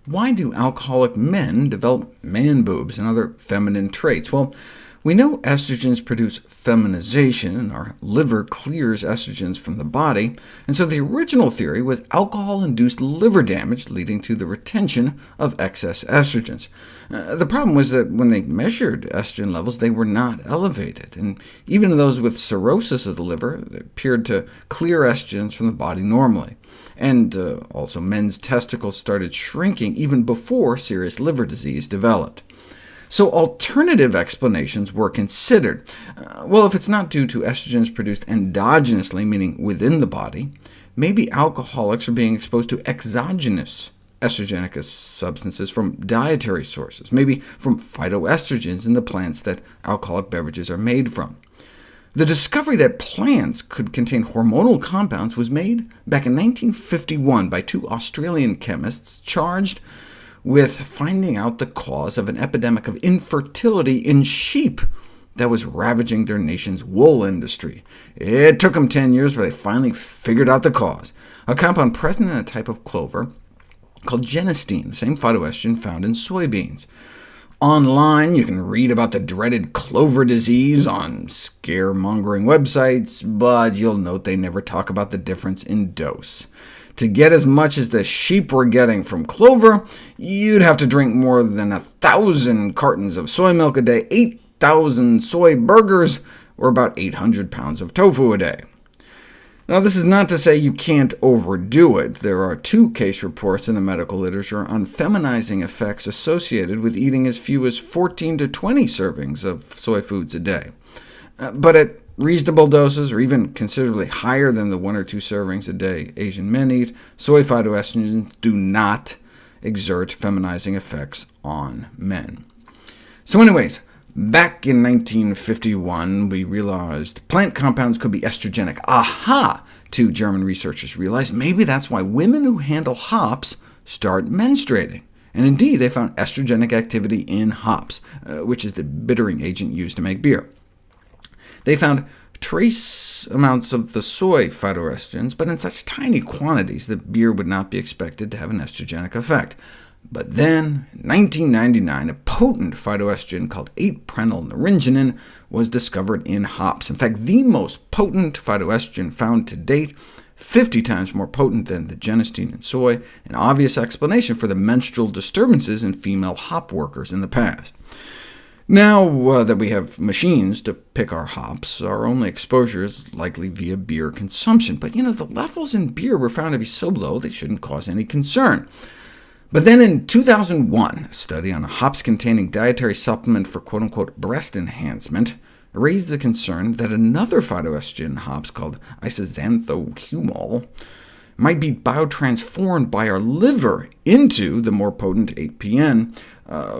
Why do alcoholic men develop man boobs and other feminine traits? Well, we know estrogens produce feminization, and our liver clears estrogens from the body, and so the original theory was alcohol-induced liver damage leading to the retention of excess estrogens. The problem was that when they measured estrogen levels, they were not elevated, and even those with cirrhosis of the liver appeared to clear estrogens from the body normally. And also men's testicles started shrinking even before serious liver disease developed. So alternative explanations were considered. Well, if it's not due to estrogens produced endogenously, meaning within the body, maybe alcoholics are being exposed to exogenous estrogenic substances from dietary sources, maybe from phytoestrogens in the plants that alcoholic beverages are made from. The discovery that plants could contain hormonal compounds was made back in 1951 by two Australian chemists charged with finding out the cause of an epidemic of infertility in sheep that was ravaging their nation's wool industry. It took them 10 years, but they finally figured out the cause. A compound present in a type of clover called genistein, the same phytoestrogen found in soybeans. Online, you can read about the dreaded clover disease on scaremongering websites, but you'll note they never talk about the difference in dose. To get as much as the sheep were getting from clover, you'd have to drink more than 1,000 cartons of soy milk a day, 8,000 soy burgers, or about 800 pounds of tofu a day. Now, this is not to say you can't overdo it. There are 2 case reports in the medical literature on feminizing effects associated with eating as few as 14 to 20 servings of soy foods a day. But at reasonable doses, or even considerably higher than the 1 or 2 servings a day Asian men eat, soy phytoestrogens do not exert feminizing effects on men. So anyways, back in 1951, we realized plant compounds could be estrogenic. Aha! 2 German researchers realized maybe that's why women who handle hops start menstruating. And indeed, they found estrogenic activity in hops, which is the bittering agent used to make beer. They found trace amounts of the soy phytoestrogens, but in such tiny quantities that beer would not be expected to have an estrogenic effect. But then, in 1999, a potent phytoestrogen called 8-prenylnaringenin was discovered in hops. In fact, the most potent phytoestrogen found to date, 50 times more potent than the genistein in soy, an obvious explanation for the menstrual disturbances in female hop workers in the past. Now that we have machines to pick our hops, our only exposure is likely via beer consumption. But the levels in beer were found to be so low they shouldn't cause any concern. But then in 2001, a study on a hops-containing dietary supplement for quote-unquote breast enhancement raised the concern that another phytoestrogen in hops called isozanthohumol might be biotransformed by our liver into the more potent 8-PN,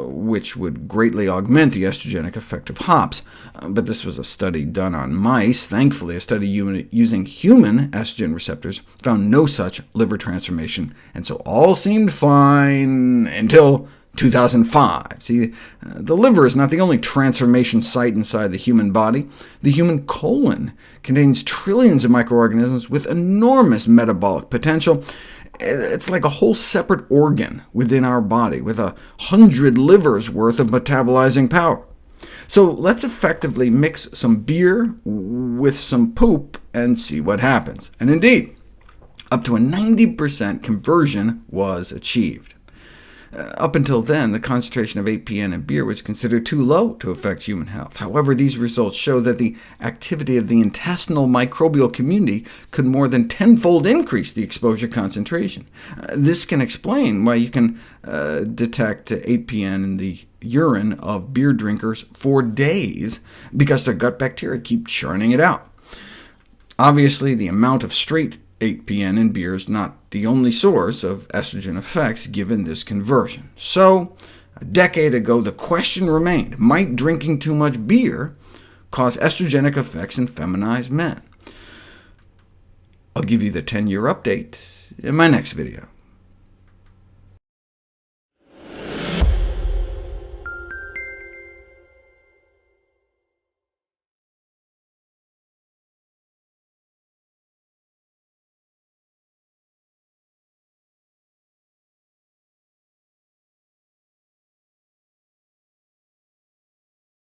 which would greatly augment the estrogenic effect of hops. But this was a study done on mice. Thankfully, a study using human estrogen receptors found no such liver transformation, and so all seemed fine until 2005. See, the liver is not the only transformation site inside the human body. The human colon contains trillions of microorganisms with enormous metabolic potential. It's like a whole separate organ within our body, with 100 livers worth of metabolizing power. So let's effectively mix some beer with some poop and see what happens. And indeed, up to a 90% conversion was achieved. Up until then, the concentration of 8-PN in beer was considered too low to affect human health. However, these results show that the activity of the intestinal microbial community could more than tenfold increase the exposure concentration. This can explain why you can detect 8-PN in the urine of beer drinkers for days, because their gut bacteria keep churning it out. Obviously, the amount of straight 8-PN in beer is not the only source of estrogen effects given this conversion. So, a decade ago, the question remained, might drinking too much beer cause estrogenic effects in feminized men? I'll give you the 10-year update in my next video.